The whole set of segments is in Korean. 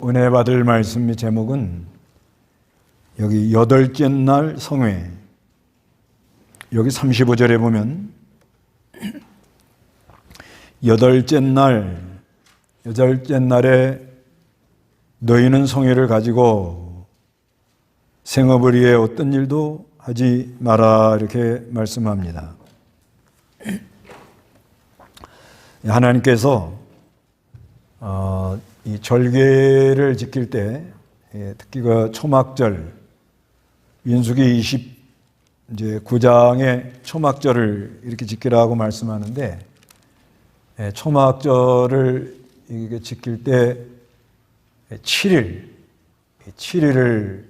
은혜 받을 말씀의 제목은 여기 여덟째 날 성회, 여기 35절에 보면 여덟째 날에 너희는 성회를 가지고 생업을 위해 어떤 일도 하지 마라 이렇게 말씀합니다. 하나님께서 이 절개를 지킬 때, 특히 그 초막절, 민수기 29장의 초막절을 이렇게 지키라고 말씀하는데, 초막절을 이게 지킬 때 7일을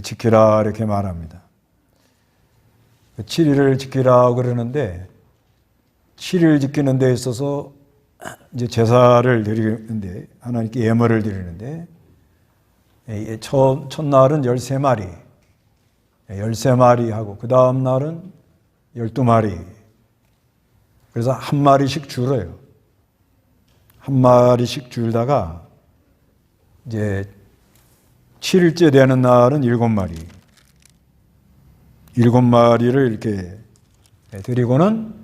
지키라 이렇게 말합니다. 7일을 지키라고 그러는데, 7일 지키는 데 있어서 이제 제사를 드리는데, 하나님께 예물을 드리는데, 첫날은 13마리 하고, 그 다음 날은 12마리. 그래서 한 마리씩 줄어요. 한 마리씩 줄다가, 이제 7일째 되는 날은 7마리. 7마리를 이렇게 드리고는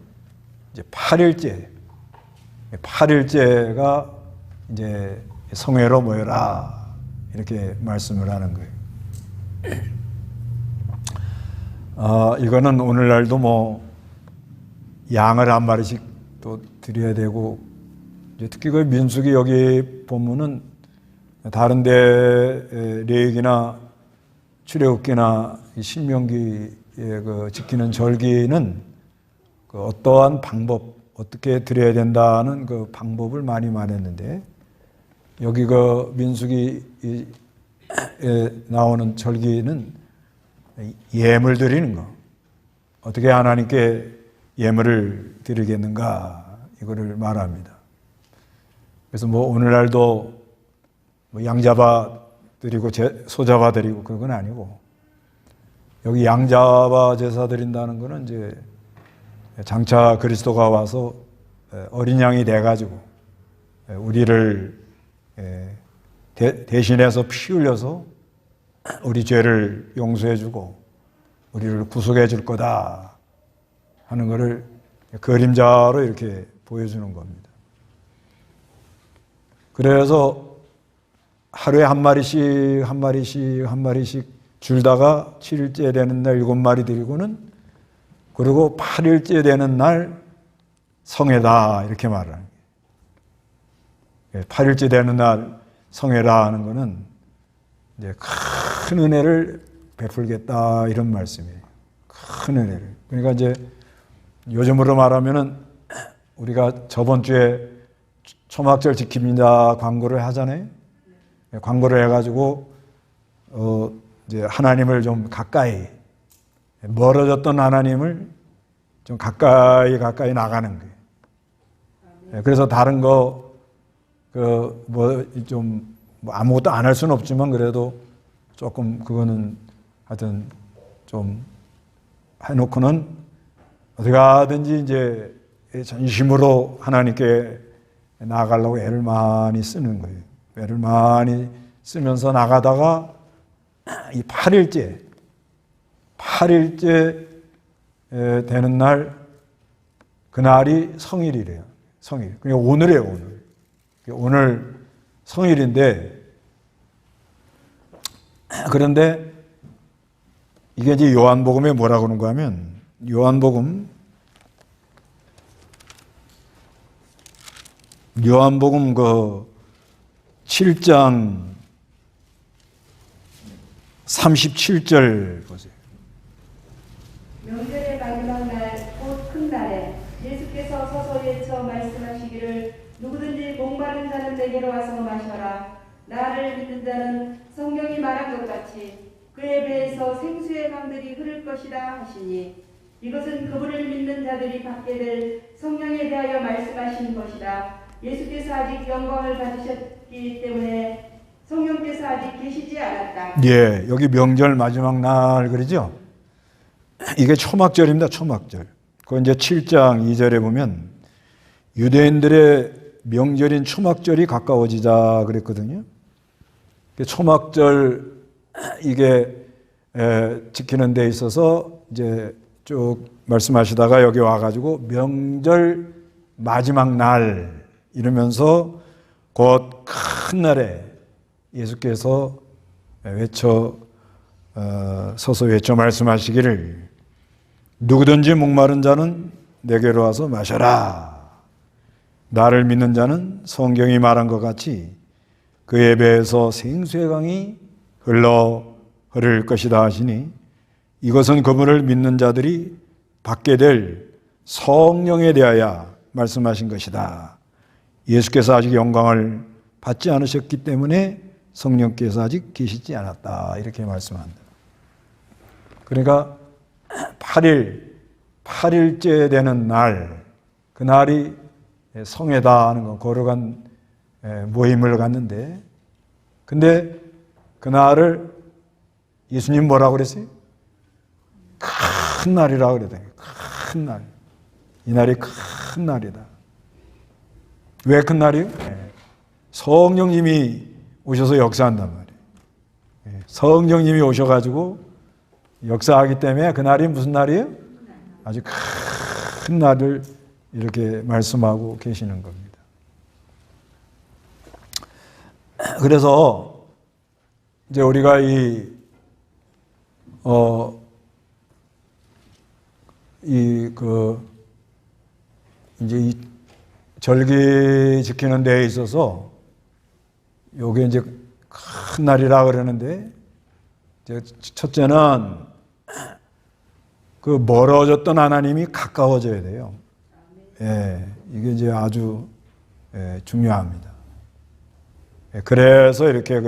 이제 8일째가 이제 성회로 모여라 이렇게 말씀을 하는 거예요. 이거는 오늘날도 뭐 양을 한 마리씩 또 드려야 되고, 이제 특히 그 민수기 여기 보면은 다른데 레위기나 출애굽기나 신명기에 그 지키는 절기는 그 어떠한 방법, 어떻게 드려야 된다는 그 방법을 많이 말했는데, 여기 그 민수기에 나오는 절기는 예물 드리는 거. 어떻게 하나님께 예물을 드리겠는가, 이거를 말합니다. 그래서 뭐 오늘날도 뭐 양 잡아 드리고 소 잡아 드리고 그런 건 아니고, 여기 양 잡아 제사 드린다는 거는 이제 장차 그리스도가 와서 어린 양이 돼가지고 우리를 대신해서 피 흘려서 우리 죄를 용서해주고 우리를 구속해 줄 거다 하는 것을 그림자로 이렇게 보여주는 겁니다. 그래서 하루에 한 마리씩 줄다가 7일째 되는 날 7마리 드리고는, 그리고 8일째 되는 날 성회다 이렇게 말하는 거예요. 8일째 되는 날 성회라 하는 것은 이제 큰 은혜를 베풀겠다 이런 말씀이에요. 큰 은혜를. 그러니까 이제 요즘으로 말하면은 우리가 저번 주에 초막절 지킵니다 광고를 하잖아요. 광고를 해가지고 이제 하나님을 좀 가까이, 멀어졌던 하나님을 좀 가까이 나가는 거예요. 그래서 다른 거 좀 아무것도 안 할 수는 없지만, 그래도 조금 그거는 하여튼 좀 해놓고는 어디 가든지 이제 전심으로 하나님께 나아가려고 애를 많이 쓰는 거예요. 애를 많이 쓰면서 나가다가 이 8일째 되는 날, 그날이 성일이래요. 성일. 그러니까 오늘이에요, 오늘 성일인데, 그런데 이게 이제 요한복음에 뭐라고 그러는가 하면, 요한복음 그 7장 37절 보세요. 명절의 마지막 날, 곧 큰 날에 예수께서 서서 외쳐 말씀하시기를, 누구든지 목마른 자는 내게로 와서 마셔라. 나를 믿는 자는 성경이 말한 것 같이 그의 배에서 생수의 강들이 흐를 것이다 하시니, 이것은 그분을 믿는 자들이 받게 될 성령에 대하여 말씀하신 것이다. 예수께서 아직 영광을 받으셨기 때문에 성령께서 아직 계시지 않았다. 예, 여기 명절 마지막 날 그러죠? 이게 초막절입니다. 초막절. 그 이제 7장 2절에 보면 유대인들의 명절인 초막절이 가까워지자 그랬거든요. 초막절 이게 지키는 데 있어서 이제 쭉 말씀하시다가 여기 와가지고 명절 마지막 날 이러면서 곧 큰 날에 예수께서 서서 외쳐 말씀하시기를 누구든지 목마른 자는 내게로 와서 마셔라. 나를 믿는 자는 성경이 말한 것 같이 그의 배에서 생수의 강이 흐를 것이다 하시니 이것은 그분을 믿는 자들이 받게 될 성령에 대하여 말씀하신 것이다. 예수께서 아직 영광을 받지 않으셨기 때문에 성령께서 아직 계시지 않았다. 이렇게 말씀합니다. 그러니까 8일째 되는 날, 그 날이 성회다 하는 거, 거룩한 모임을 갔는데, 근데 그 날을 예수님 뭐라고 그랬어요? 큰 날이라고 그랬더니, 큰 날. 이 날이 큰 날이다. 왜 큰 날이에요? 성령님이 오셔서 역사한단 말이에요. 성령님이 오셔가지고 역사하기 때문에 그 날이 무슨 날이에요? 아주 큰 날을 이렇게 말씀하고 계시는 겁니다. 그래서 이제 우리가 이제 이 절기 지키는 데에 있어서 요게 이제 큰 날이라 그러는데, 첫째는 그 멀어졌던 하나님이 가까워져야 돼요. 이게 이제 아주 중요합니다. 그래서 이렇게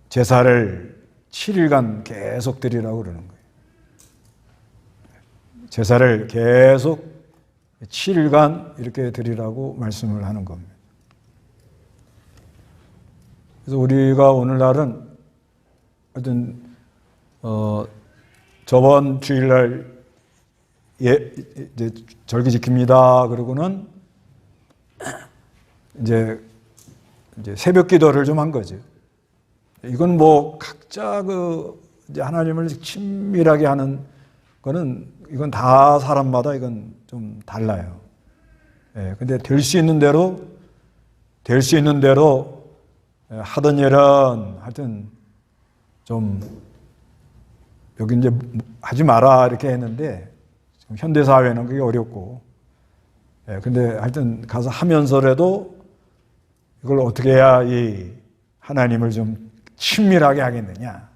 제사를 7일간 계속 드리라고 그러는 거예요. 제사를 계속 7일간 이렇게 드리라고 말씀을 하는 겁니다. 그래서 우리가 오늘날은 하여튼 저번 주일날 이제 절기 지킵니다. 그러고는 이제 새벽 기도를 좀 한 거죠. 이건 뭐 각자 이제 하나님을 친밀하게 하는 거는 이건 다 사람마다 이건 좀 달라요. 근데 될 수 있는 대로 하던 일은 하여튼 좀 여기 이제 하지 마라 이렇게 했는데 현대 사회는 그게 어렵고, 근데 하여튼 가서 하면서라도 이걸 어떻게 해야 이 하나님을 좀 친밀하게 하겠느냐.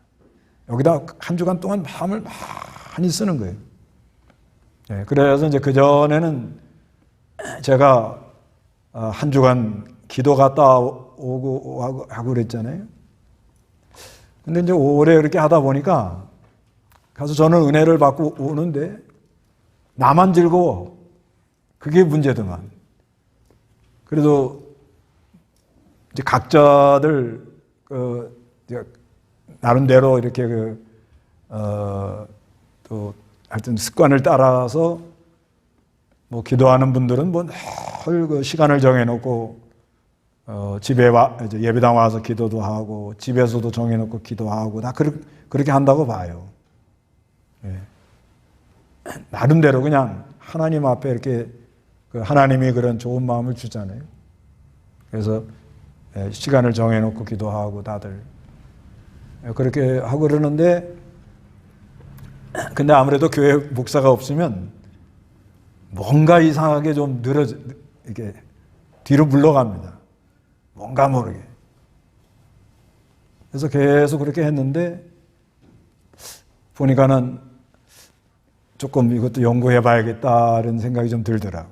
여기다 한 주간 동안 마음을 많이 쓰는 거예요. 그래서 이제 그전에는 제가 한 주간 기도 갔다 오고 하고 그랬잖아요. 근데 이제 오래 그렇게 하다 보니까 가서 저는 은혜를 받고 오는데 나만 즐거워. 그게 문제더만. 그래도 이제 각자들 나름대로 이렇게 또 하여튼 습관을 따라서 뭐 기도하는 분들은 뭐 늘 시간을 정해놓고 집에 이제 예배당 와서 기도도 하고 집에서도 정해놓고 기도하고 다 그렇게 한다고 봐요. 나름대로 그냥 하나님 앞에 이렇게 하나님이 그런 좋은 마음을 주잖아요. 그래서 시간을 정해놓고 기도하고 다들 그렇게 하고 그러는데, 근데 아무래도 교회 목사가 없으면 뭔가 이상하게 좀 이렇게 뒤로 물러갑니다. 뭔가 모르게. 그래서 계속 그렇게 했는데 보니까는 조금 이것도 연구해 봐야겠다는 생각이 좀 들더라고.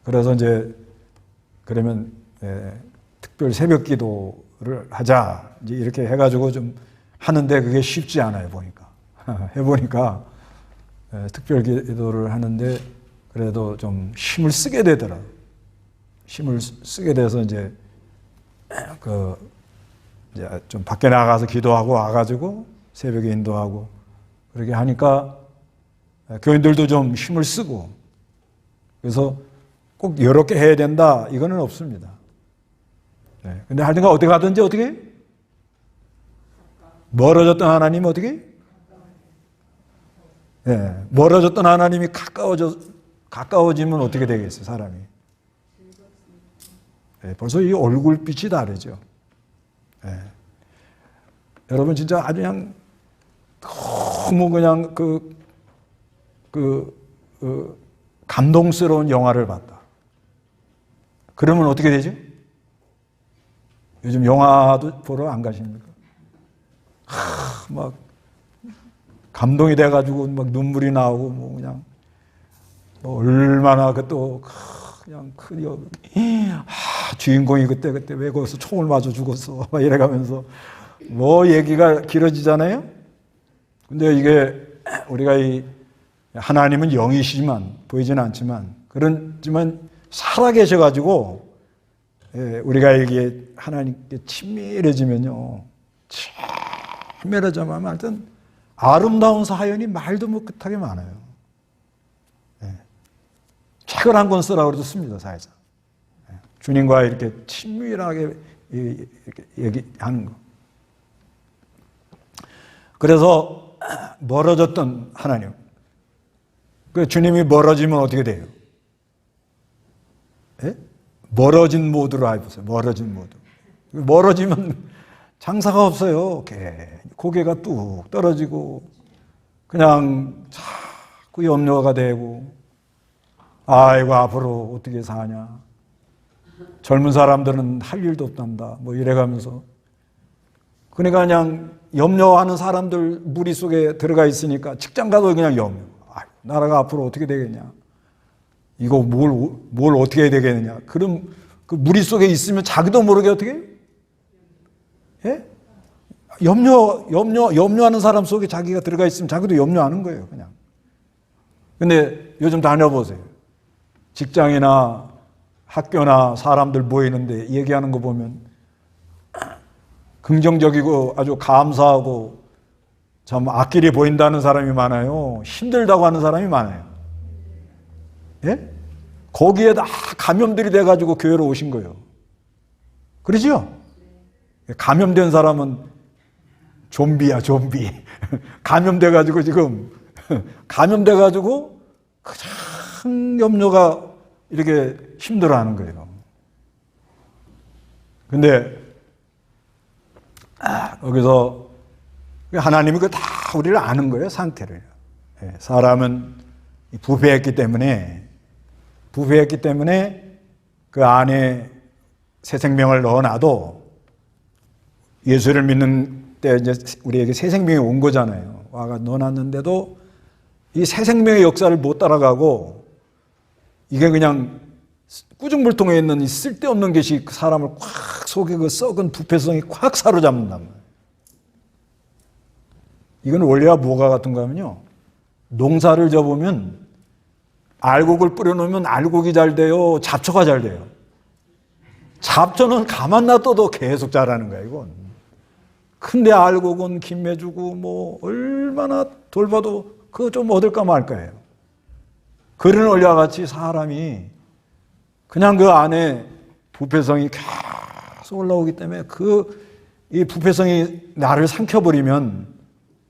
그래서 이제 그러면 특별 새벽 기도를 하자 이제 이렇게 해가지고 좀 하는데 그게 쉽지 않아요. 보니까 해보니까 특별 기도를 하는데 그래도 좀 힘을 쓰게 되더라고. 힘을 쓰게 돼서 이제 이제 좀 밖에 나가서 기도하고 와가지고 새벽에 인도하고 그렇게 하니까 교인들도 좀 힘을 쓰고, 그래서 꼭 이렇게 해야 된다 이거는 없습니다. 네. 근데 하여튼간 어디 가든지 어떻게? 멀어졌던 하나님 어떻게? 네. 멀어졌던 하나님이 가까워지면 어떻게 되겠어요, 사람이? 네. 벌써 이 얼굴빛이 다르죠. 네. 여러분 진짜 아주 그냥 너무 그냥 감동스러운 영화를 봤다. 그러면 어떻게 되지? 요즘 영화도 보러 안 가십니까? 막 감동이 돼가지고 막 눈물이 나오고 뭐 그냥 뭐 얼마나 또 그냥 주인공이 그때 왜 거기서 총을 맞아 죽었어 막 이래가면서 뭐 얘기가 길어지잖아요. 근데 이게 우리가 이 하나님은 영이시지만 보이지는 않지만 그렇지만 살아계셔가지고 우리가 이게 하나님께 친밀해지면요, 친밀해지면 하여튼 아름다운 사연이 말도 못 끝하게 많아요. 책을 한 권 쓰라고 해도 씁니다, 사회자. 주님과 이렇게 친밀하게 이렇게 얘기하는 거. 그래서 멀어졌던 하나님. 그 주님이 멀어지면 어떻게 돼요? 예? 멀어진 모드로 해보세요. 멀어진 모드. 멀어지면 장사가 없어요. 고개가 뚝 떨어지고 그냥 자꾸 염려가 되고 아이고 앞으로 어떻게 사냐. 젊은 사람들은 할 일도 없단다. 뭐 이래가면서 그러니까 그냥 염려하는 사람들 무리 속에 들어가 있으니까 직장 가도 그냥 염려. 아이고, 나라가 앞으로 어떻게 되겠냐. 이거 뭘 어떻게 해야 되겠느냐. 그럼 그 무리 속에 있으면 자기도 모르게 어떻게? 예? 염려하는 사람 속에 자기가 들어가 있으면 자기도 염려하는 거예요, 그냥. 근데 요즘 다녀보세요. 직장이나 학교나 사람들 모이는데 얘기하는 거 보면 긍정적이고 아주 감사하고 참 앞길이 보인다는 사람이 많아요. 힘들다고 하는 사람이 많아요. 예? 거기에 다 감염들이 돼가지고 교회로 오신 거예요. 그러죠? 감염된 사람은 좀비야, 좀비. 감염돼가지고 지금, 감염돼가지고 가장 염려가 이렇게 힘들어하는 거예요. 근데, 거기서 하나님이 그 다 우리를 아는 거예요, 상태를. 사람은 부패했기 때문에 그 안에 새 생명을 넣어놔도 예수를 믿는 때 이제 우리에게 새 생명이 온 거잖아요. 와가 넣어놨는데도 이 새 생명의 역사를 못 따라가고 이게 그냥 꾸중물통에 있는 이 쓸데없는 것이 그 사람을 콱 속에 그 썩은 부패성이 콱 사로잡는단 말이에요. 이건 원래와 뭐가 같은가 하면요. 농사를 져보면 알곡을 뿌려놓으면 알곡이 잘 돼요? 잡초가 잘 돼요? 잡초는 가만 놔둬도 계속 자라는 거야, 이건. 근데 알곡은 김매주고 뭐 얼마나 돌봐도 그거 좀 얻을까 말까예요. 그런 원리와 같이 사람이 그냥 그 안에 부패성이 계속 올라오기 때문에 이 부패성이 나를 삼켜버리면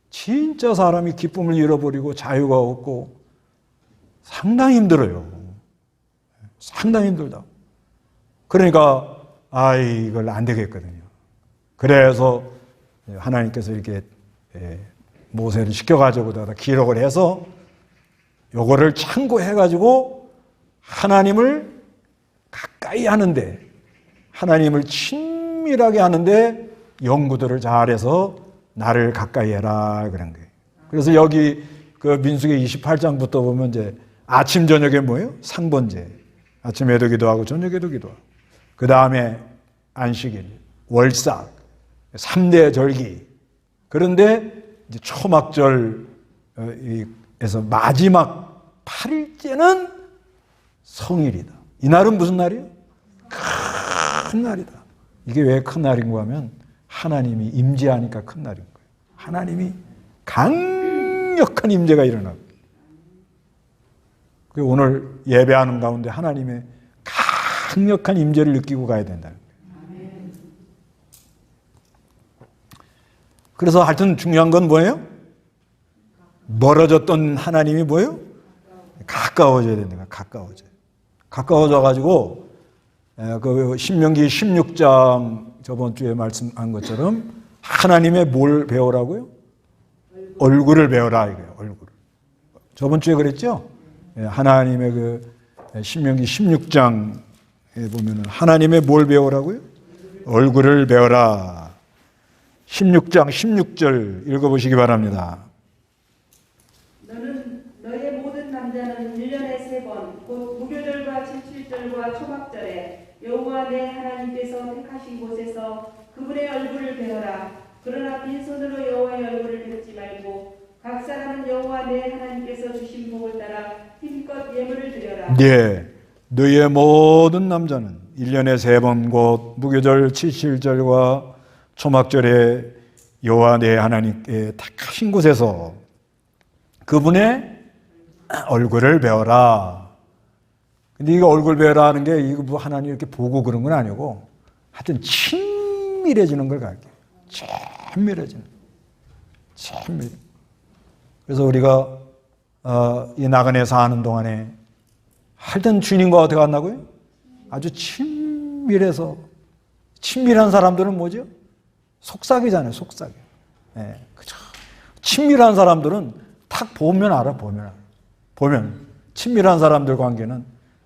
진짜 사람이 기쁨을 잃어버리고 자유가 없고 상당히 힘들어요. 상당히 힘들다. 그러니까 이걸 안 되겠거든요. 그래서 하나님께서 이렇게 모세를 시켜가지고 기록을 해서 요거를 참고해가지고 하나님을 가까이 하는데, 하나님을 친밀하게 하는데 연구들을 잘해서 나를 가까이 해라 그런 거예요. 그래서 여기 그 민수기 28장부터 보면 이제 아침 저녁에 뭐예요? 상번제. 아침에도 기도하고 저녁에도 기도하고. 그 다음에 안식일, 월삭, 3대 절기. 그런데 이제 초막절에서 마지막 8일째는 성일이다. 이날은 무슨 날이에요? 큰 날이다. 이게 왜 큰 날인가 하면 하나님이 임재하니까 큰 날인 거예요. 하나님이 강력한 임재가 일어나고. 오늘 예배하는 가운데 하나님의 강력한 임재를 느끼고 가야 된다는 거예요. 그래서 하여튼 중요한 건 뭐예요? 멀어졌던 하나님이 뭐예요? 가까워져야 된다. 가까워져 가지고 그 신명기 16장 저번 주에 말씀한 것처럼 하나님의 뭘 배우라고요? 얼굴을 배워라 이거예요. 얼굴. 저번 주에 그랬죠? 하나님의 그 신명기 16장에 보면은 하나님의 뭘 배우라고요? 얼굴을 배워라. 16장 16절 읽어보시기 바랍니다. 너는 너의 모든 남자는 1년에 3번 곧 무교절과 칠칠절과 초막절에 여호와 내 하나님께서 택하신 곳에서 그분의 얼굴을 배워라. 그러나 빈손으로 여호와의 얼굴을 뵙지 말고 각 사람은 여호와 내 하나님께서 주신 복을 따라 힘껏 예물을 드려라. 예, 너의 모든 남자는 1년에 3번 곧 무교절 칠칠절과 초막절에 여호와 내 하나님께 택하신 곳에서 그분의 얼굴을 배워라. 근데 이거 얼굴 배워라 하는 게 이거 뭐 하나님 이렇게 보고 그런 건 아니고 하여튼 친밀해지는 걸 가르쳐요. 친밀해지는. 그래서 우리가 이 나그네 사는 동안에 하여튼 주님과 어떻게 만나고요? 아주 친밀해서 친밀한 사람들은 뭐죠? 속삭이잖아요. 속삭이. 네, 그죠. 친밀한 사람들은 딱 보면 알아. 보면 친밀한 사람들 관계는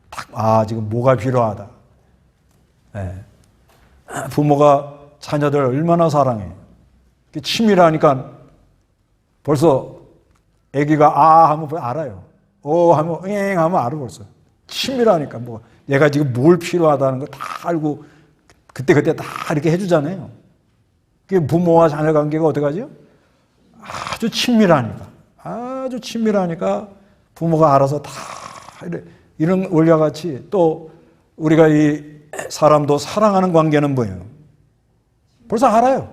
딱 지금 뭐가 필요하다. 네. 부모가 자녀들 얼마나 사랑해. 친밀하니까 벌써 아기가 하면 알아요. 하면 응 하면 알아 벌써. 친밀하니까 뭐 얘가 지금 뭘 필요하다는 거 다 알고 그때 다 이렇게 해주잖아요. 그 부모와 자녀 관계가 어떻게 하죠? 아주 친밀하니까 부모가 알아서 다 이런 원리와 같이 또 우리가 이 사람도 사랑하는 관계는 뭐예요? 벌써 알아요.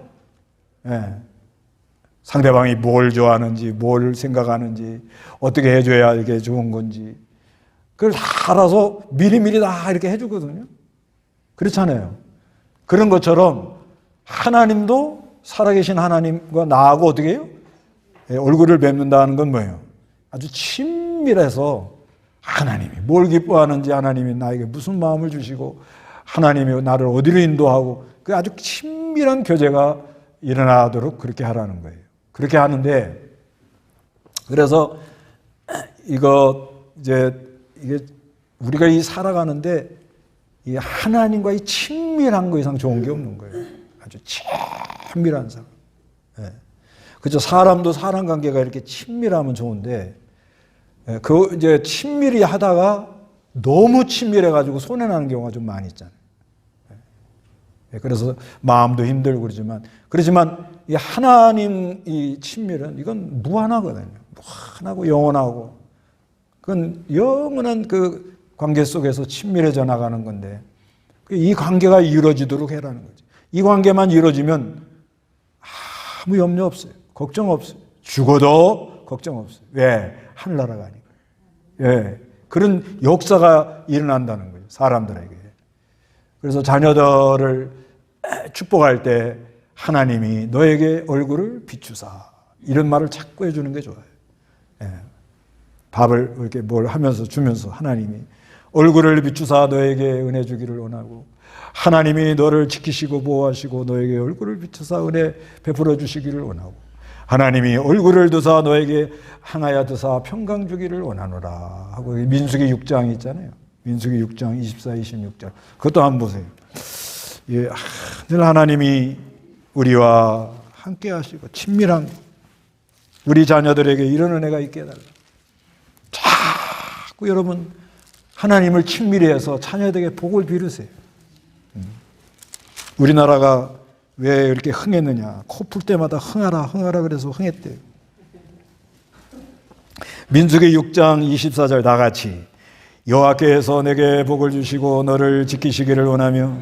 예. 상대방이 뭘 좋아하는지, 뭘 생각하는지, 어떻게 해줘야 이게 좋은 건지, 그걸 다 알아서 미리미리 다 이렇게 해주거든요. 그렇잖아요. 그런 것처럼 하나님도 살아계신 하나님과 나하고 어떻게 해요? 얼굴을 뵙는다는 건 뭐예요? 아주 친밀해서 하나님이 뭘 기뻐하는지, 하나님이 나에게 무슨 마음을 주시고, 하나님이 나를 어디로 인도하고, 그 아주 친밀한 교제가 일어나도록 그렇게 하라는 거예요. 그렇게 하는데, 그래서 이게 우리가 이 살아가는데 이 하나님과 이 친밀한 거 이상 좋은 게 없는 거예요. 아주 친밀한 사람. 예. 그렇죠. 사람도 사람 관계가 이렇게 친밀하면 좋은데, 이제 친밀히 하다가 너무 친밀해가지고 손해나는 경우가 좀 많이 있잖아요. 그래서 마음도 힘들고 그렇지만 이 하나님 이 친밀은 이건 무한하거든요. 무한하고 영원하고 그건 영원한 그 관계 속에서 친밀해져 나가는 건데 이 관계가 이루어지도록 해라는 거지. 이 관계만 이루어지면 아무 염려 없어요. 걱정 없어요. 죽어도 걱정 없어요. 왜? 하늘나라 가니까. 예. 그런 역사가 일어난다는 거예요. 사람들에게. 그래서 자녀들을 축복할 때 하나님이 너에게 얼굴을 비추사 이런 말을 자꾸 해주는 게 좋아요. 예. 밥을 이렇게 뭘 하면서 주면서 하나님이 얼굴을 비추사 너에게 은혜 주기를 원하고 하나님이 너를 지키시고 보호하시고 너에게 얼굴을 비추사 은혜 베풀어 주시기를 원하고 하나님이 얼굴을 드사 너에게 향하여 드사 평강 주기를 원하노라 하고 민수기 6장이 있잖아요. 민수기 6장 24, 26절 그것도 한번 보세요. 예, 늘 하나님이 우리와 함께 하시고 친밀한 우리 자녀들에게 이런 은혜가 있게 해달라. 자꾸 여러분 하나님을 친밀히 해서 자녀들에게 복을 비르세요. 우리나라가 왜 이렇게 흥했느냐. 코 풀 때마다 흥하라 그래서 흥했대요. 민수기 6장 24절 다같이 여호와께서 내게 복을 주시고 너를 지키시기를 원하며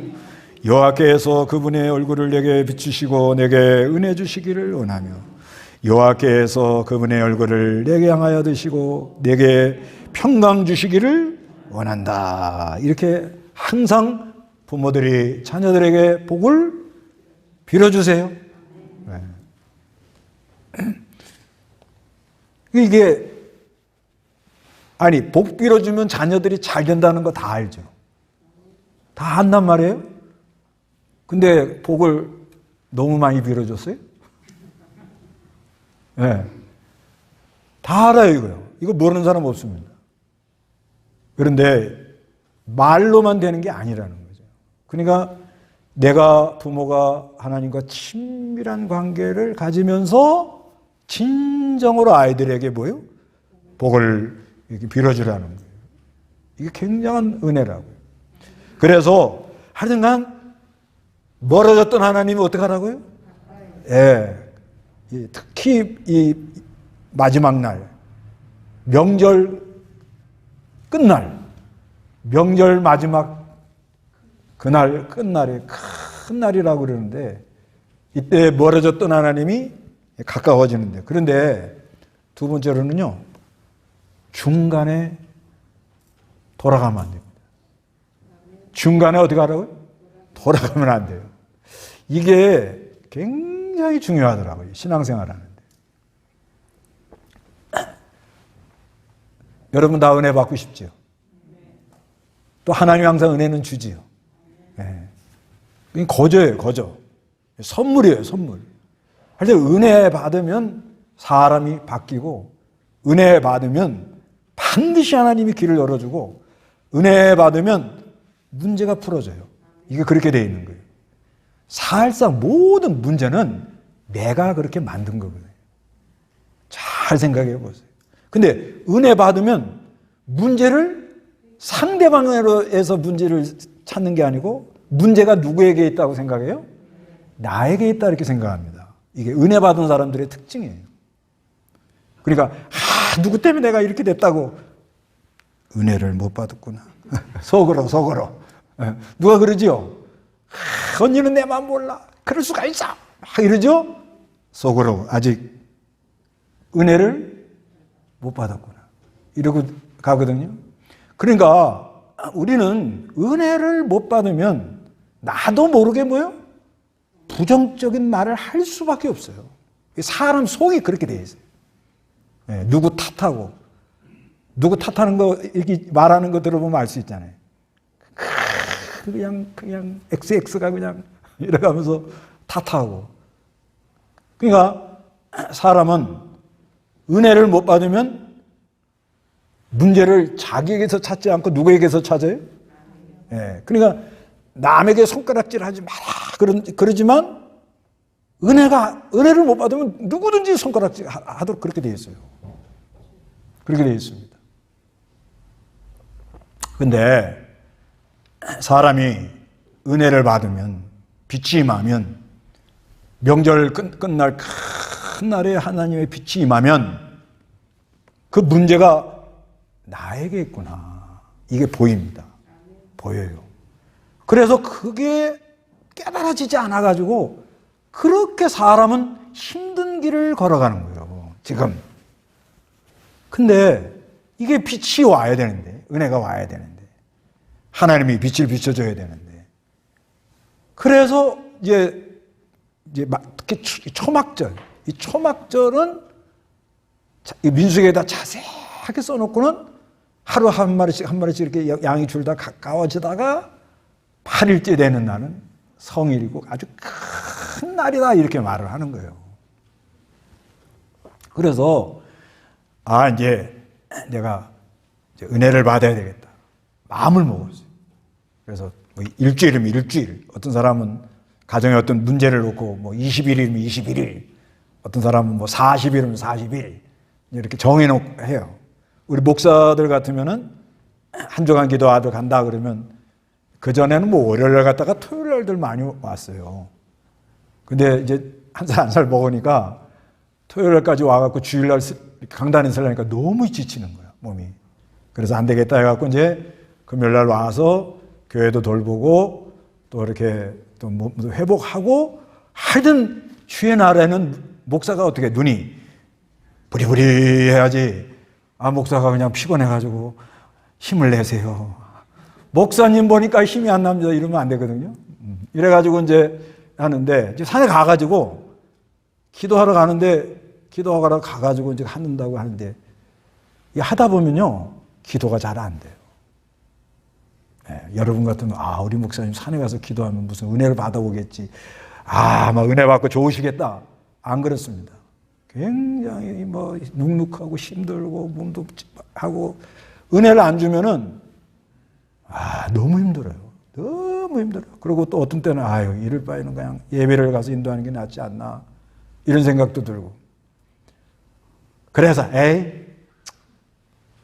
여호와께서 그분의 얼굴을 내게 비추시고 내게 은혜 주시기를 원하며 여호와께서 그분의 얼굴을 내게 향하여 드시고 내게 평강 주시기를 원한다. 이렇게 항상 부모들이 자녀들에게 복을 빌어주세요. 네. 이게 아니 복 빌어주면 자녀들이 잘 된다는 거 다 알죠. 다 안단 말이에요. 근데 복을 너무 많이 빌어줬어요? 네. 다 알아요 이거요. 이거 모르는 사람 없습니다. 그런데 말로만 되는 게 아니라는 거죠. 그러니까 내가 부모가 하나님과 친밀한 관계를 가지면서 진정으로 아이들에게 뭐예요? 복을 이렇게 빌어주라는 거예요. 이게 굉장한 은혜라고요. 그래서 하여튼간 멀어졌던 하나님이 어떻게 하라고요? 예. 특히 이 마지막 날, 명절 끝날, 명절 마지막 그날 끝날이 큰 날이라고 그러는데 이때 멀어졌던 하나님이 가까워지는데 그런데 두 번째로는요. 중간에 돌아가면 안 됩니다. 중간에 어떻게 하라고요? 돌아가면 안 돼요. 이게 굉장히 중요하더라고요. 신앙생활 하는데. 여러분 다 은혜 받고 싶죠? 또 하나님이 항상 은혜는 주지요. 네. 이게 거저예요, 거저. 선물이에요, 선물. 하여튼 은혜 받으면 사람이 바뀌고 은혜 받으면 반드시 하나님이 길을 열어주고 은혜 받으면 문제가 풀어져요. 이게 그렇게 돼 있는 거예요. 사실상 모든 문제는 내가 그렇게 만든 거거든요. 잘 생각해 보세요. 근데 은혜 받으면 문제를 상대방으로해서 문제를 찾는 게 아니고 문제가 누구에게 있다고 생각해요? 나에게 있다 이렇게 생각합니다. 이게 은혜 받은 사람들의 특징이에요. 그러니까 누구 때문에 내가 이렇게 됐다고 은혜를 못 받았구나. 속으로 누가 그러지요? 언니는 내 마음 몰라. 그럴 수가 있어. 이러죠? 속으로 아직 은혜를 못 받았구나. 이러고 가거든요. 그러니까 우리는 은혜를 못 받으면 나도 모르게 뭐요? 부정적인 말을 할 수밖에 없어요. 사람 속이 그렇게 돼 있어요. 네, 누구 탓하는 거 이렇게 말하는 거 들어보면 알 수 있잖아요. 그냥 XX가 그냥 이래가면서 탓하고. 그러니까 사람은 은혜를 못 받으면 문제를 자기에게서 찾지 않고 누구에게서 찾아요? 예. 그러니까 남에게 손가락질하지 마라 그러지만 은혜를 못 받으면 누구든지 손가락질 하도록 그렇게 되어 있어요. 그렇게 되어 있습니다. 근데 사람이 은혜를 받으면 빛이 임하면 명절 끝날 큰 날에 하나님의 빛이 임하면 그 문제가 나에게 있구나. 이게 보입니다. 보여요. 그래서 그게 깨달아지지 않아가지고 그렇게 사람은 힘든 길을 걸어가는 거예요. 지금. 근데 이게 빛이 와야 되는데, 은혜가 와야 되는데, 하나님이 빛을 비춰줘야 되는데, 그래서 이제 특히 초막절, 이 초막절은 민수기에다 자세하게 써놓고는 하루 한 마리씩 이렇게 양이 줄다 가까워지다가 8일째 되는 날은 성일이고 아주 큰 날이다 이렇게 말을 하는 거예요. 그래서 이제 내가 이제 은혜를 받아야 되겠다. 마음을 먹었어요. 그래서 뭐 일주일이면 일주일, 어떤 사람은 가정에 어떤 문제를 놓고 뭐 20일이면 21일, 어떤 사람은 뭐 40일이면 40일 이렇게 정해놓고 해요. 우리 목사들 같으면은 한 주간 기도하러 간다 그러면 그전에는 뭐 월요일 날 갔다가 토요일 날들 많이 왔어요. 근데 이제 한 살 먹으니까 토요일 날까지 와갖고 주일 날 강단에 서려니까 너무 지치는 거야, 몸이. 그래서 안 되겠다 해갖고 이제 금요일 날 와서 교회도 돌보고 또 이렇게 또 몸도 회복하고 하여튼 주의 날에는 목사가 어떻게 눈이 부리부리 해야지. 목사가 그냥 피곤해가지고 힘을 내세요. 목사님 보니까 힘이 안 납니다. 이러면 안 되거든요. 이래가지고 이제 하는데, 이제 산에 가가지고 기도하러 가는데 기도하러 가가지고 이제 한다고 하는데, 이 하다 보면요, 기도가 잘 안 돼요. 여러분 같으면, 우리 목사님 산에 가서 기도하면 무슨 은혜를 받아오겠지. 막 은혜 받고 좋으시겠다. 안 그렇습니다. 굉장히 눅눅하고 힘들고 몸도 하고, 은혜를 안 주면은, 너무 힘들어요. 너무 힘들어요. 그리고 또 어떤 때는, 이럴 바에는 그냥 예배를 가서 인도하는 게 낫지 않나. 이런 생각도 들고. 그래서,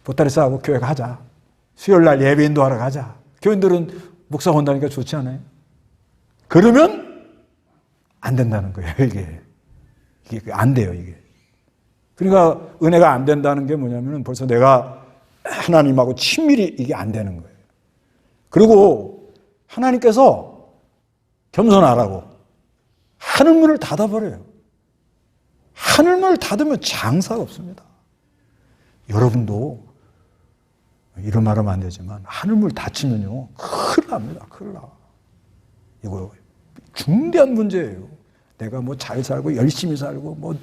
보따리 싸고 교회 가자. 수요일 날 예배 인도하러 가자. 교인들은 목사 온다니까 좋지 않아요? 그러면 안 된다는 거예요, 이게 안 돼요, 이게. 그러니까 은혜가 안 된다는 게 뭐냐면 벌써 내가 하나님하고 친밀히 이게 안 되는 거예요. 그리고 하나님께서 겸손하라고 하늘문을 닫아버려요. 하늘문을 닫으면 장사가 없습니다. 여러분도 이런 말 하면 안 되지만 하늘문 닫히면요 큰일 납니다. 큰일 나. 이거 중대한 문제예요. 내가 잘 살고 열심히 살고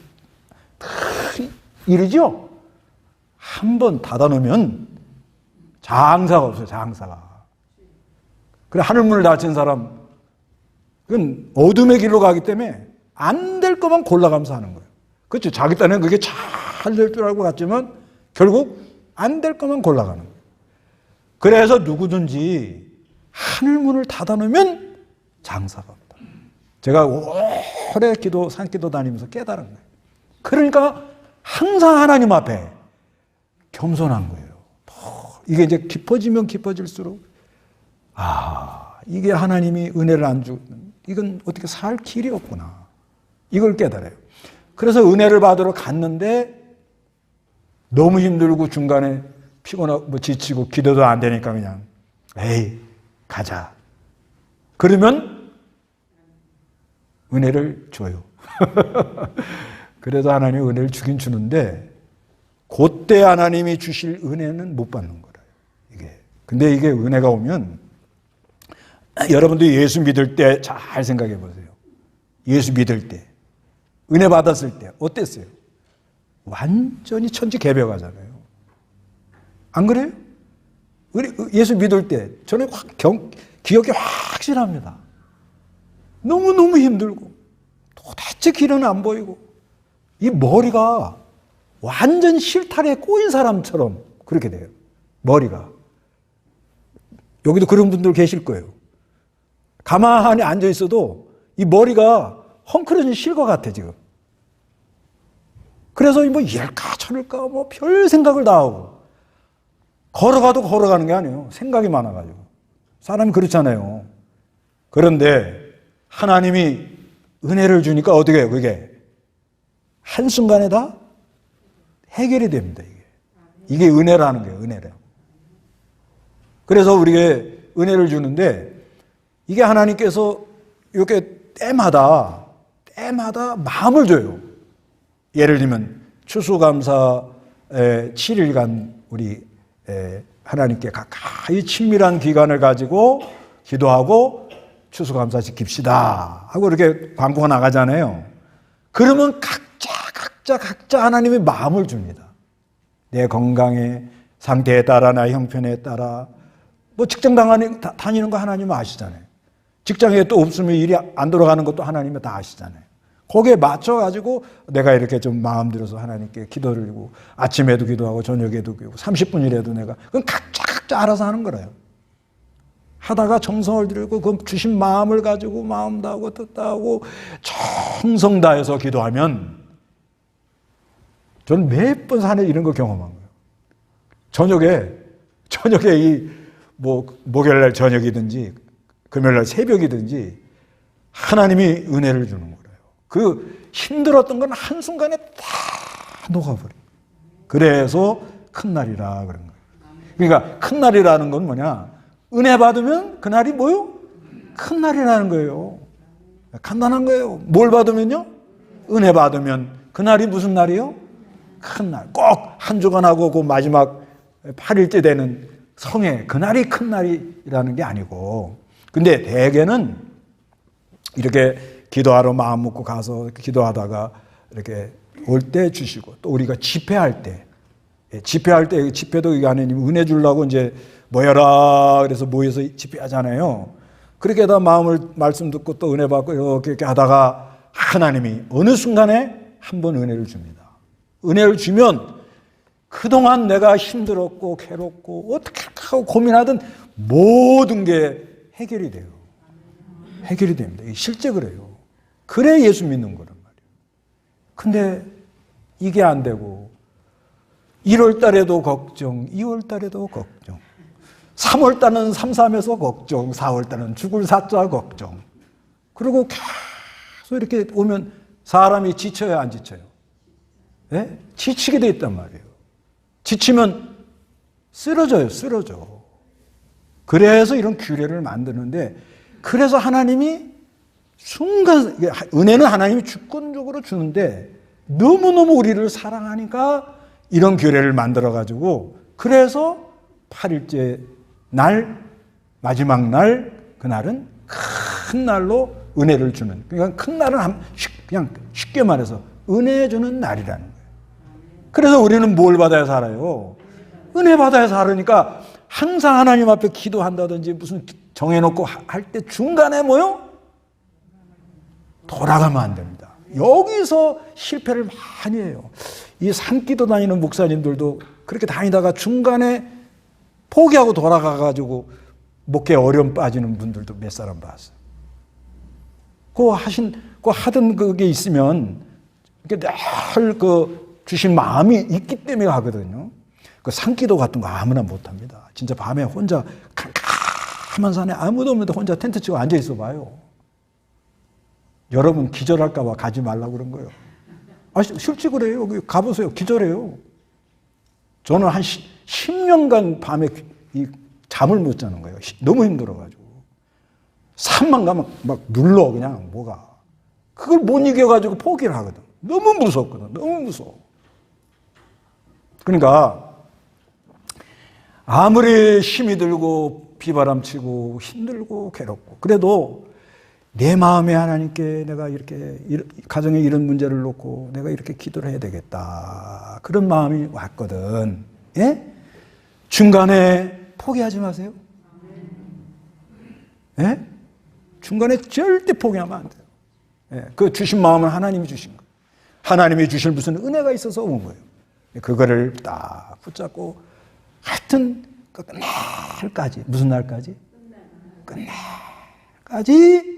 이러죠? 한번 닫아놓으면 장사가 없어요. 장사가. 그래 하늘문을 닫힌 사람 그건 어둠의 길로 가기 때문에 안 될 것만 골라가면서 하는 거예요. 그렇죠? 자기 딴에는 그게 잘 될 줄 알고 갔지만 결국 안 될 것만 골라가는 거예요. 그래서 누구든지 하늘문을 닫아놓으면 장사가 없다. 제가 오래 산기도 다니면서 깨달은 거예요. 그러니까 항상 하나님 앞에 겸손한 거예요. 이게 이제 깊어지면 깊어질수록 이게 하나님이 은혜를 안 주는 이건 어떻게 살 길이 없구나. 이걸 깨달아요. 그래서 은혜를 받으러 갔는데 너무 힘들고 중간에 피곤하고 지치고 기도도 안 되니까 그냥 가자. 그러면 은혜를 줘요. 그래서 하나님이 은혜를 주긴 주는데 그때 하나님이 주실 은혜는 못 받는 거예요. 이게. 근데 이게 은혜가 오면 여러분도 예수 믿을 때 잘 생각해 보세요. 예수 믿을 때 은혜 받았을 때 어땠어요? 완전히 천지개벽하잖아요. 안 그래요? 예수 믿을 때 저는 기억이 확실합니다. 너무너무 힘들고 도대체 길은 안 보이고 이 머리가 완전 실타래에 꼬인 사람처럼 그렇게 돼요. 머리가. 여기도 그런 분들 계실 거예요. 가만히 앉아 있어도 이 머리가 헝클어진 실과 같아 지금. 그래서 이럴까 저럴까 별 생각을 다 하고 걸어가도 걸어가는 게 아니에요. 생각이 많아가지고. 사람이 그렇잖아요. 그런데 하나님이 은혜를 주니까 어떻게 해요? 그게 한순간에 다 해결이 됩니다. 이게 은혜라는 거예요. 은혜래요. 그래서 우리에게 은혜를 주는데 이게 하나님께서 이렇게 때마다 마음을 줘요. 예를 들면 추수감사 7일간 우리 하나님께 가까이 친밀한 기간을 가지고 기도하고 추수감사 지킵시다 하고 이렇게 광고가 나가잖아요. 그러면 각자 하나님의 마음을 줍니다. 내 건강의 상태에 따라 나의 형편에 따라 직장 다니는 거 하나님은 아시잖아요. 직장에 또 없으면 일이 안 돌아가는 것도 하나님은 다 아시잖아요. 거기에 맞춰가지고 내가 이렇게 좀 마음 들여서 하나님께 기도를 드리고 아침에도 기도하고 저녁에도 기도하고 30분이라도 내가 그건 각자 알아서 하는 거래요. 하다가 정성을 들이고 그 주신 마음을 가지고 마음 다하고 뜻 다하고 정성 다해서 기도하면 저는 몇 번 산에 이런 거 경험한 거예요. 저녁에 이 목요일날 저녁이든지 금요일날 새벽이든지 하나님이 은혜를 주는 거예요. 그 힘들었던 건 한순간에 다 녹아버려요. 그래서 큰 날이라 그런 거예요. 그러니까 큰 날이라는 건 뭐냐? 은혜 받으면 그날이 뭐요? 큰 날이라는 거예요. 간단한 거예요. 뭘 받으면요? 은혜 받으면 그날이 무슨 날이요? 큰 날. 꼭 한 주간 하고 그 마지막 8일째 되는 성회 그날이 큰 날이라는 게 아니고 근데 대개는 이렇게 기도하러 마음 먹고 가서 기도하다가 이렇게 올 때 주시고 또 우리가 집회할 때 집회할 때 집회도 이게 하나님 은혜 주려고 이제 모여라 그래서 모여서 집회하잖아요. 그렇게 하다 마음을 말씀 듣고 또 은혜 받고 이렇게 하다가 하나님이 어느 순간에 한 번 은혜를 줍니다. 은혜를 주면 그동안 내가 힘들었고 괴롭고 어떻게 하고 고민하던 모든 게 해결이 돼요. 해결이 됩니다. 실제 그래요. 그래 예수 믿는 거란 말이에요. 근데 이게 안 되고 1월 달에도 걱정, 2월 달에도 걱정, 3월 달은 삼삼해서 걱정, 4월 달은 죽을 사자 걱정. 그리고 계속 이렇게 오면 사람이 지쳐요, 안 지쳐요? 네? 지치게 돼 있단 말이에요. 지치면 쓰러져. 그래서 이런 규례를 만드는데, 그래서 하나님이 순간, 은혜는 하나님이 주권적으로 주는데 너무너무 우리를 사랑하니까 이런 규례를 만들어가지고, 그래서 8일째 날, 마지막 날, 그날은 큰 날로 은혜를 주는, 그러니까 큰 날은 그냥 쉽게 말해서 은혜 주는 날이라는 거예요. 그래서 우리는 뭘 받아야 살아요? 은혜 받아야 살으니까 항상 하나님 앞에 기도한다든지 무슨 정해놓고 할 때 중간에 뭐요? 돌아가면 안 됩니다. 여기서 실패를 많이 해요. 이 산기도 다니는 목사님들도 그렇게 다니다가 중간에 포기하고 돌아가가지고 목회 어려움 빠지는 분들도 몇 사람 봤어요. 하던 그게 있으면 늘 주신 마음이 있기 때문에 하거든요. 그 산기도 같은 거 아무나 못 합니다. 진짜 밤에 혼자 캄캄한 산에 아무도 없는데 혼자 텐트 치고 앉아 있어 봐요. 여러분 기절할까봐 가지 말라고 그런 거예요. 실제 그래요. 가보세요. 기절해요. 저는 한 10년간 밤에 잠을 못 자는 거예요. 너무 힘들어가지고. 산만 가면 막 눌러, 그냥 뭐가. 그걸 못 이겨가지고 포기를 하거든. 너무 무섭거든. 너무 무서워. 그러니까 아무리 힘이 들고 비바람 치고 힘들고 괴롭고 그래도 내 마음에 하나님께 내가 이렇게 가정에 이런 문제를 놓고 내가 이렇게 기도를 해야 되겠다. 그런 마음이 왔거든. 예? 중간에 포기하지 마세요. 예? 중간에 절대 포기하면 안 돼요. 예? 그 주신 마음은 하나님이 주신 거예요. 하나님이 주실 무슨 은혜가 있어서 온 거예요. 그거를 딱 붙잡고 하여튼 끝날까지, 무슨 날까지? 끝날까지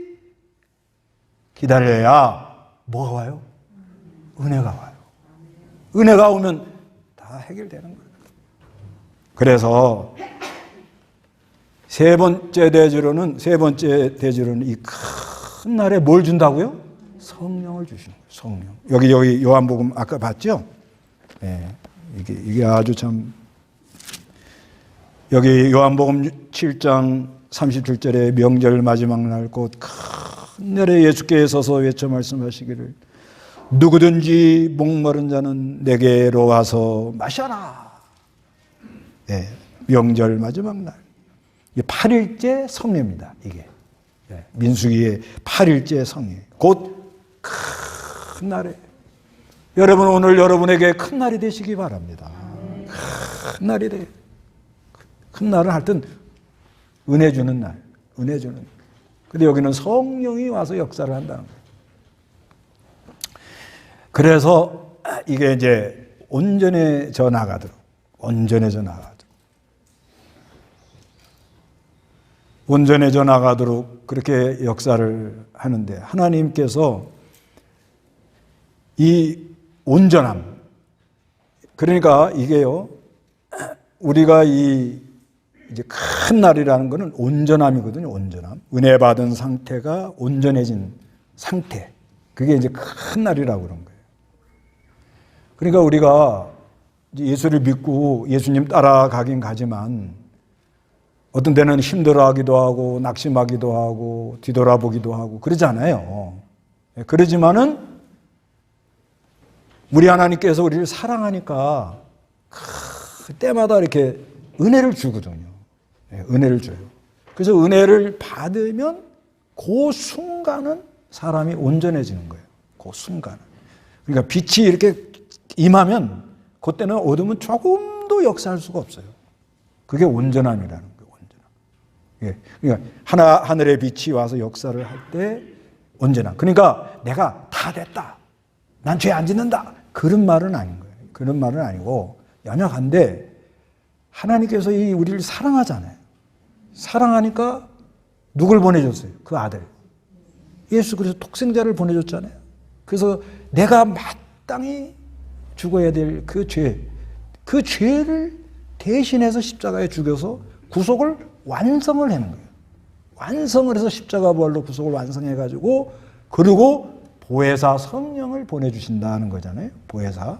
기다려야 뭐가 와요? 은혜가 와요. 은혜가 오면 다 해결되는 거예요. 그래서 세 번째 대지로는 이 큰 날에 뭘 준다고요? 성령을 주시는 거예요. 성령. 여기 요한복음 아까 봤죠? 네, 이게 아주 참, 여기 요한복음 7장 37절에 명절 마지막 날 곧 큰 날에 예수께서 서서 외쳐 말씀하시기를 누구든지 목마른 자는 내게로 와서 마셔라. 네, 명절 마지막 날. 이게 8일째 성례입니다. 이게 민수기의 8일째 성례. 곧 큰 날에. 여러분 오늘 여러분에게 큰 날이 되시기 바랍니다. 큰 날이 돼. 큰 날은 하여튼 은혜 주는 날. 은혜 주는 날. 근데 여기는 성령이 와서 역사를 한다는 거예요. 그래서 이게 이제 온전해져 나가도록. 온전해져 나가도록 그렇게 역사를 하는데 하나님께서 이 온전함, 그러니까 이게요, 우리가 이제 큰 날이라는 것은 온전함이거든요. 온전함. 은혜 받은 상태가 온전해진 상태. 그게 이제 큰 날이라고 그런 거예요. 그러니까 우리가 예수를 믿고 예수님 따라가긴 가지만 어떤 때는 힘들어하기도 하고 낙심하기도 하고 뒤돌아보기도 하고 그러잖아요. 그러지만은 우리 하나님께서 우리를 사랑하니까 그때마다 이렇게 은혜를 주거든요. 은혜를 줘요. 그래서 은혜를 받으면 그 순간은 사람이 온전해지는 거예요. 그 순간은. 그러니까 빛이 이렇게 임하면 그때는 어둠은 조금도 역사할 수가 없어요. 그게 온전함이라는 거예요. 온전함. 예. 그러니까 하늘의 빛이 와서 역사를 할 때 온전함. 그러니까 내가 다 됐다. 난 죄 안 짓는다. 그런 말은 아닌 거예요. 그런 말은 아니고 연약한데 하나님께서 우리를 사랑하잖아요. 사랑하니까 누굴 보내줬어요? 그 아들. 예수 그리스도 독생자를 보내줬잖아요. 그래서 내가 마땅히 죽어야 될 그 죄, 그 죄를 대신해서 십자가에 죽여서 구속을 완성을 하는 거예요. 완성을 해서 십자가 부활로 구속을 완성해가지고 그리고 보혜사 성령을 보내주신다는 거잖아요. 보혜사.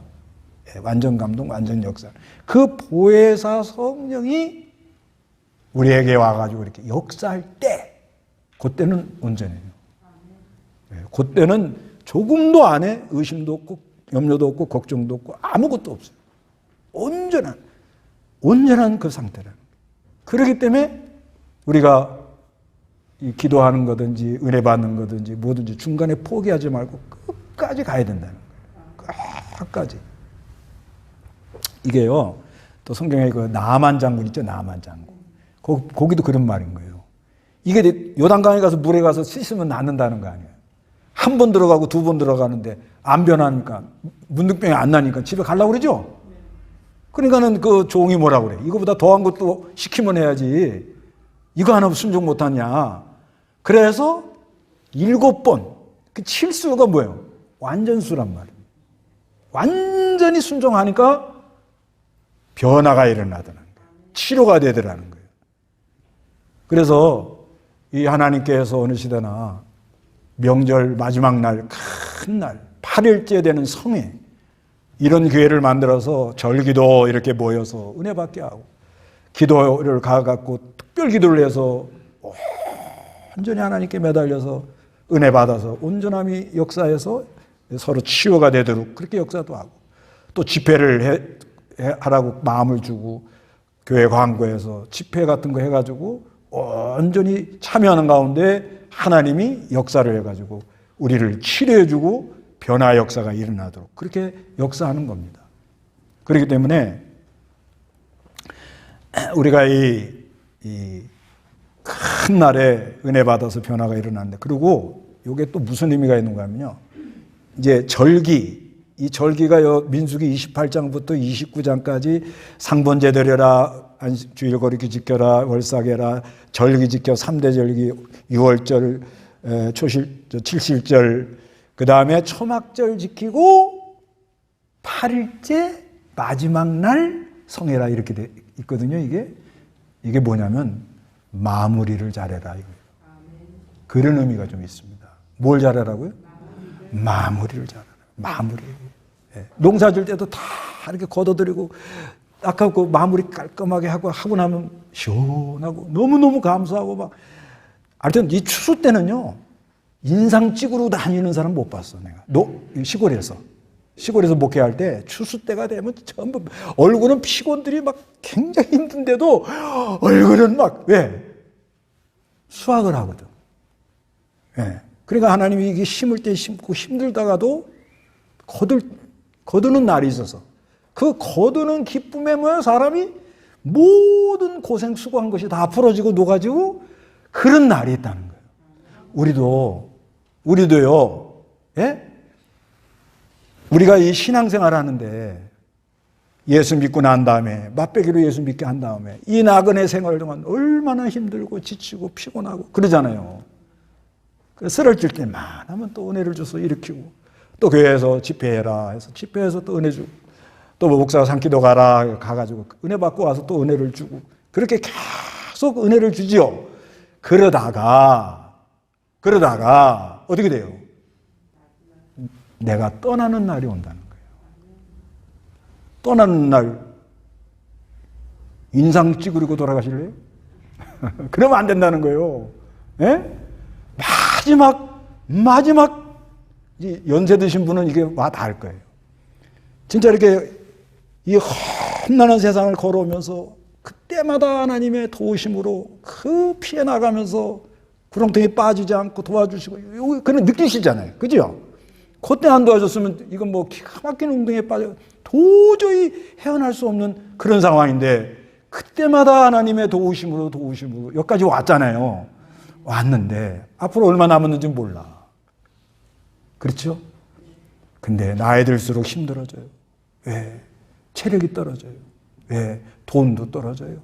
완전 감동, 완전 역사. 그 보혜사 성령이 우리에게 와가지고 이렇게 역사할 때, 그때는 온전해요. 그때는 조금도 안에 의심도 없고, 염려도 없고, 걱정도 없고, 아무것도 없어요. 온전한 그 상태라는 거예요. 그렇기 때문에 우리가 이 기도하는 거든지, 은혜 받는 거든지, 뭐든지 중간에 포기하지 말고 끝까지 가야 된다는 거예요. 끝까지. 이게요, 또 성경에 그 나아만 장군 있죠, 나아만 장군. 거기도 그런 말인 거예요. 이게 요단강에 가서 물에 가서 씻으면 낫는다는 거 아니에요. 한 번 들어가고 두 번 들어가는데 안 변하니까, 문득병이 안 나니까 집에 가려고 그러죠? 그러니까는 그 종이 뭐라 그래. 이거보다 더한 것도 시키면 해야지. 이거 하나 순종 못하냐. 그래서 7번, 그 칠수가 뭐예요? 완전수란 말이에요. 완전히 순종하니까 변화가 일어나더라는 거예요. 치료가 되더라는 거예요. 그래서 이 하나님께서 어느 시대나 명절 마지막 날, 큰 날, 8일째 되는 성회, 이런 교회를 만들어서 절기도 이렇게 모여서 은혜 받게 하고, 기도를 가갖고 특별 기도를 해서 온전히 하나님께 매달려서 은혜 받아서 온전함이 역사해서 서로 치유가 되도록 그렇게 역사도 하고, 또 집회를 하라고 마음을 주고 교회 광고해서 집회 같은 거 해가지고 온전히 참여하는 가운데 하나님이 역사를 해가지고 우리를 치료해주고 변화 역사가 일어나도록 그렇게 역사하는 겁니다. 그렇기 때문에 우리가 이 큰 날에 은혜 받아서 변화가 일어나는데, 그리고 이게 또 무슨 의미가 있는가 하면요, 이제 절기, 이 절기가 민수기 28장부터 29장까지 상번제 드려라, 주일 거리기 지켜라, 월삭해라, 절기 지켜, 3대 절기, 6월절, 칠실절, 그 다음에 초막절 지키고 8일째 마지막 날 성회라 이렇게 돼 있거든요. 이게 뭐냐면 마무리를 잘해라 이거예요. 그런 의미가 좀 있습니다. 뭘 잘하라고요? 마무리를 잘하라. 마무리. 예. 농사 질 때도 다 이렇게 걷어들이고 아깝고 마무리 깔끔하게 하고 나면 시원하고 너무너무 감사하고 막. 하여튼 이 추수 때는요, 인상 찍으러 다니는 사람 못 봤어, 내가. 시골에서 목회할 때 추수 때가 되면 전부 얼굴은 피곤들이 막 굉장히 힘든데도 얼굴은 막 왜? 수확을 하거든. 예. 그러니까 하나님이 이게 심을 때 심고 힘들다가도 거두는 날이 있어서 그 거두는 기쁨에 뭐야? 사람이 모든 고생 수고한 것이 다 풀어지고 녹아지고 그런 날이 있다는 거예요. 우리도요, 예? 우리가 이 신앙생활 하는데 예수 믿고 난 다음에, 맛배기로 예수 믿게 한 다음에 이 나그네 생활 동안 얼마나 힘들고 지치고 피곤하고 그러잖아요. 쓰러질 때만 하면 또 은혜를 줘서 일으키고, 또 교회에서 집회해라 해서 집회해서 또 은혜 주고, 또 목사 산기도 가가지고 은혜 받고 와서 또 은혜를 주고, 그렇게 계속 은혜를 주지요. 그러다가 어떻게 돼요? 내가 떠나는 날이 온다는 거예요. 떠나는 날 인상 찌그리고 돌아가실래요? 그러면 안 된다는 거예요. 예? 마지막 연세 드신 분은 이게 와 닿을 거예요. 진짜 이렇게 이 험난한 세상을 걸어오면서 그때마다 하나님의 도우심으로 그 피해 나가면서 구렁텅이 빠지지 않고 도와주시고, 그런 느끼시잖아요. 그죠? 그때 안 도와줬으면 이건 뭐 기가 막힌 운동에 빠져 도저히 헤어날 수 없는 그런 상황인데 그때마다 하나님의 도우심으로 여기까지 왔잖아요. 왔는데 앞으로 얼마 남았는지 몰라. 그렇죠? 근데 나이 들수록 힘들어져요. 왜? 체력이 떨어져요. 왜? 돈도 떨어져요.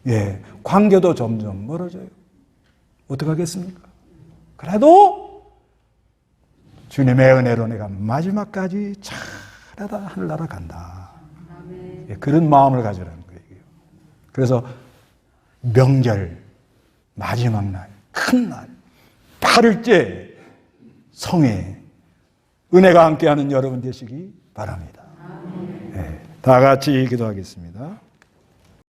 예, 관계도 점점 멀어져요. 어떡하겠습니까? 그래도 주님의 은혜로 내가 마지막까지 잘하다 하늘나라 간다. 예, 그런 마음을 가지라는 거예요. 그래서 명절 마지막 날, 큰 날, 8일째 성회 은혜가 함께하는 여러분 되시기 바랍니다. 예, 다 같이 기도하겠습니다.